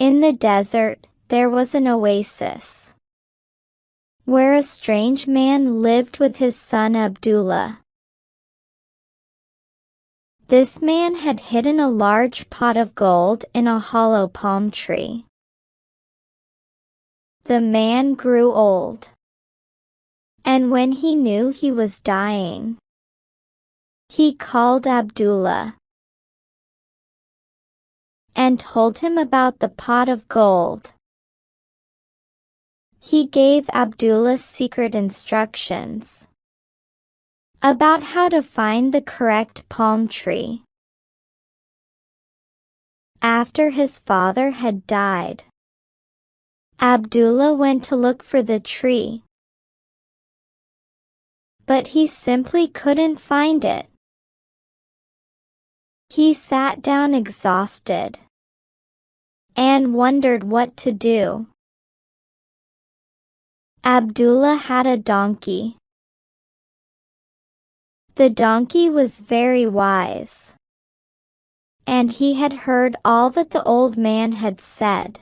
In the desert, there was an oasis, where a strange man lived with his son Abdullah. This man had hidden a large pot of gold in a hollow palm tree. The man grew old, and when he knew he was dying, he called Abdullah and told him about the pot of gold. He gave Abdullah secret instructions about how to find the correct palm tree. After his father had died, Abdullah went to look for the tree, but he simply couldn't find it. He sat down exhausted and wondered what to do. Abdullah had a donkey. The donkey was very wise, and he had heard all that the old man had said.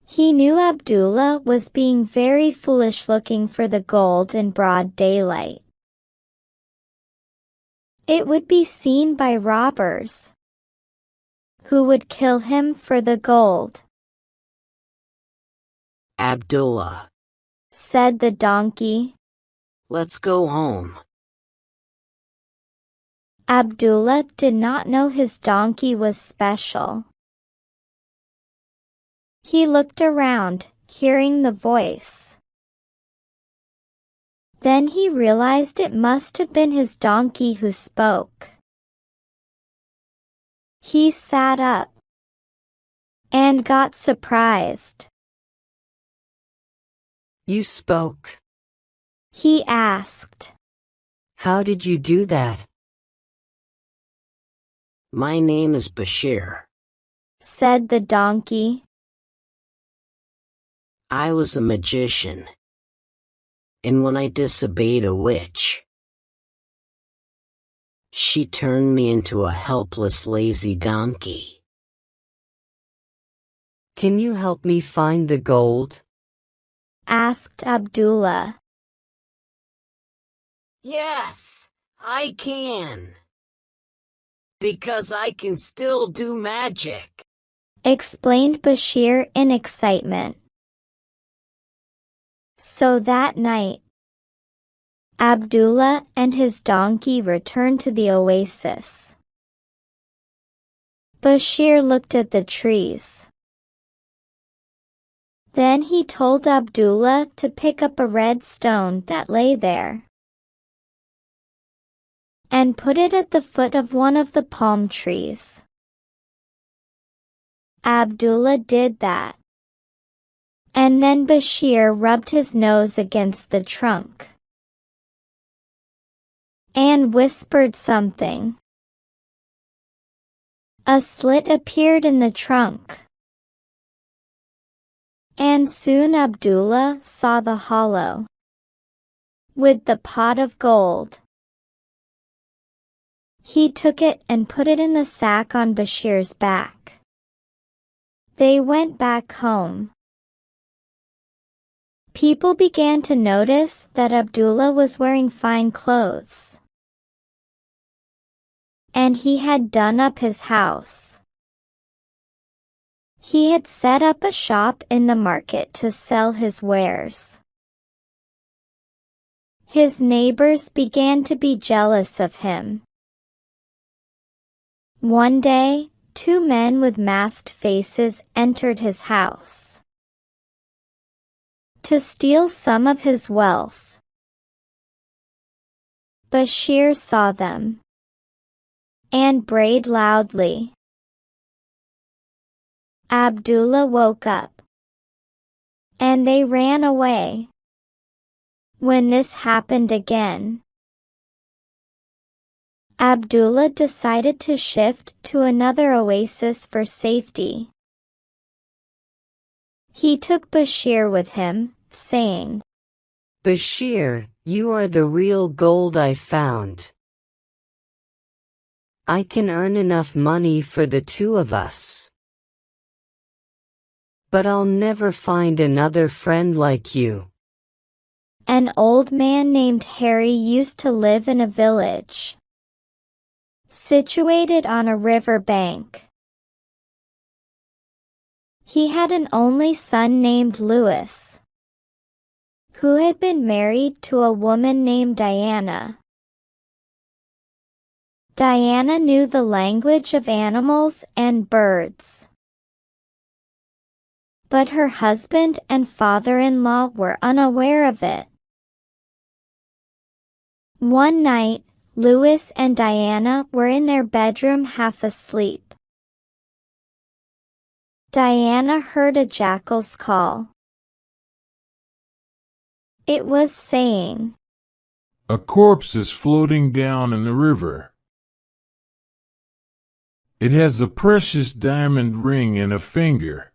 He knew Abdullah was being very foolish looking for the gold in broad daylight. It would be seen by robbers, who would kill him for the gold. Abdullah, said the donkey, let's go home. Abdullah did not know his donkey was special. He looked around, hearing the voice. Then he realized it must have been his donkey who spoke. He sat up and got surprised. You spoke? He asked. How did you do that? My name is Bashir, said the donkey. I was a magician, and when I disobeyed a witch, she turned me into a helpless, lazy donkey. Can you help me find the gold? Asked Abdullah. Yes, I can. Because I can still do magic, explained Bashir in excitement. So that night, Abdullah and his donkey returned to the oasis. Bashir looked at the trees. Then he told Abdullah to pick up a red stone that lay there and put it at the foot of one of the palm trees. Abdullah did that, and then Bashir rubbed his nose against the trunk and whispered something. A slit appeared in the trunk, and soon Abdullah saw the hollow with the pot of gold. He took it and put it in the sack on Bashir's back. They went back home. People began to notice that Abdullah was wearing fine clothes, and he had done up his house. He had set up a shop in the market to sell his wares. His neighbors began to be jealous of him. One day, two men with masked faces entered his house to steal some of his wealth. Bashir saw them and brayed loudly. Abdullah woke up, and they ran away. When this happened again, Abdullah decided to shift to another oasis for safety. He took Bashir with him, saying, Bashir, you are the real gold I found. I can earn enough money for the two of us. But I'll never find another friend like you. An old man named Harry used to live in a village situated on a river bank. He had an only son named Louis, who had been married to a woman named Diana. Diana knew the language of animals and birds, but her husband and father-in-law were unaware of it. One night, Louis and Diana were in their bedroom half asleep. Diana heard a jackal's call. It was saying, "A corpse is floating down in the river. It has a precious diamond ring and a finger.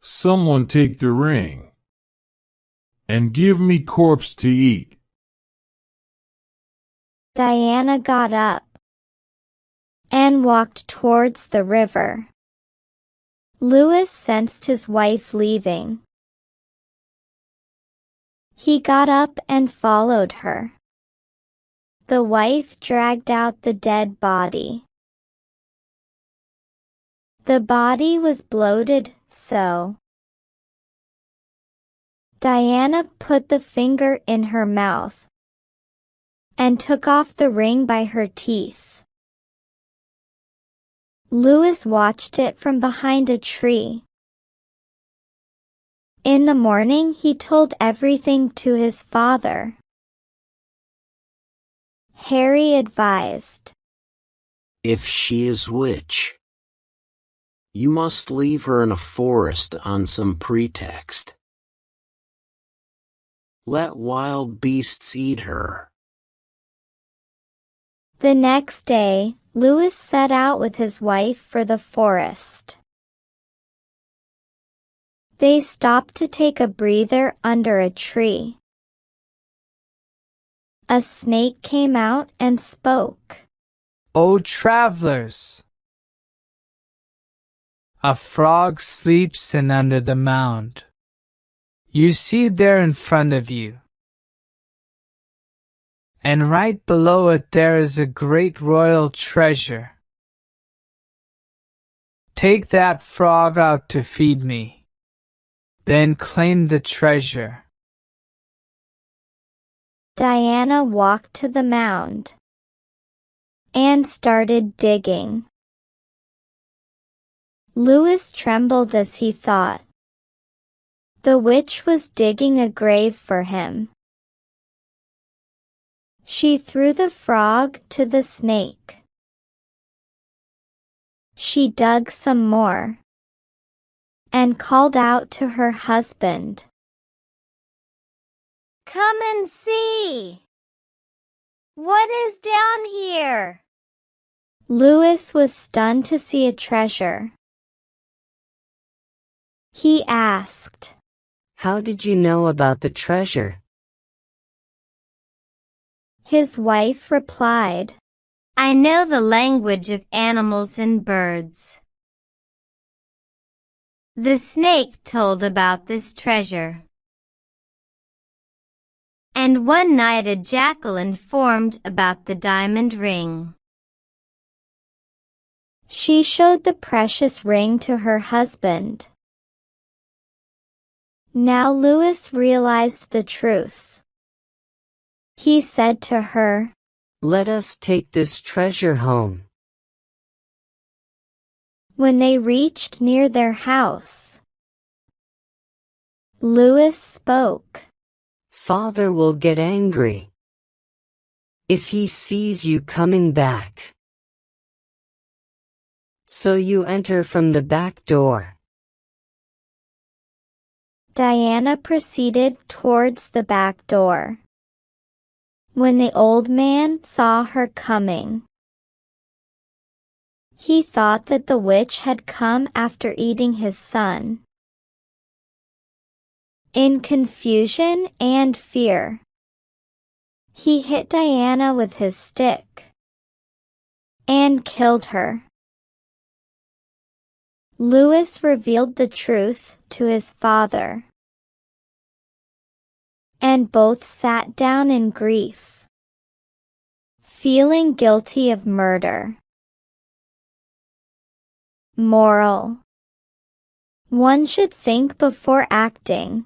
Someone take the ring and give me corpse to eat." Diana got up and walked towards the river. Louis sensed his wife leaving. He got up and followed her. The wife dragged out the dead body. The body was bloated, so Diana put the finger in her mouth and took off the ring by her teeth. Louis watched it from behind a tree. In the morning, he told everything to his father. Harry advised, If she is witch, you must leave her in a forest on some pretext. Let wild beasts eat her. The next day, Louis set out with his wife for the forest. They stopped to take a breather under a tree. A snake came out and spoke. "O travelers! A frog sleeps in under the mound. You see there in front of you. And right below it there is a great royal treasure. Take that frog out to feed me, then claim the treasure." Diana walked to the mound and started digging. Louis trembled as he thought the witch was digging a grave for him. She threw the frog to the snake. She dug some more and called out to her husband, "Come and see! What is down here?" Louis was stunned to see a treasure. He asked, How did you know about the treasure? His wife replied, "I know the language of animals and birds." The snake told about this treasure. And one night a jackal informed about the diamond ring. She showed the precious ring to her husband. Now Louis realized the truth. He said to her, Let us take this treasure home. When they reached near their house, Louis spoke. Father will get angry if he sees you coming back. So you enter from the back door. Diana proceeded towards the back door. When the old man saw her coming, he thought that the witch had come after eating his son. In confusion and fear, he hit Diana with his stick and killed her. Louis revealed the truth to his father, and both sat down in grief, feeling guilty of murder. Moral: one should think before acting.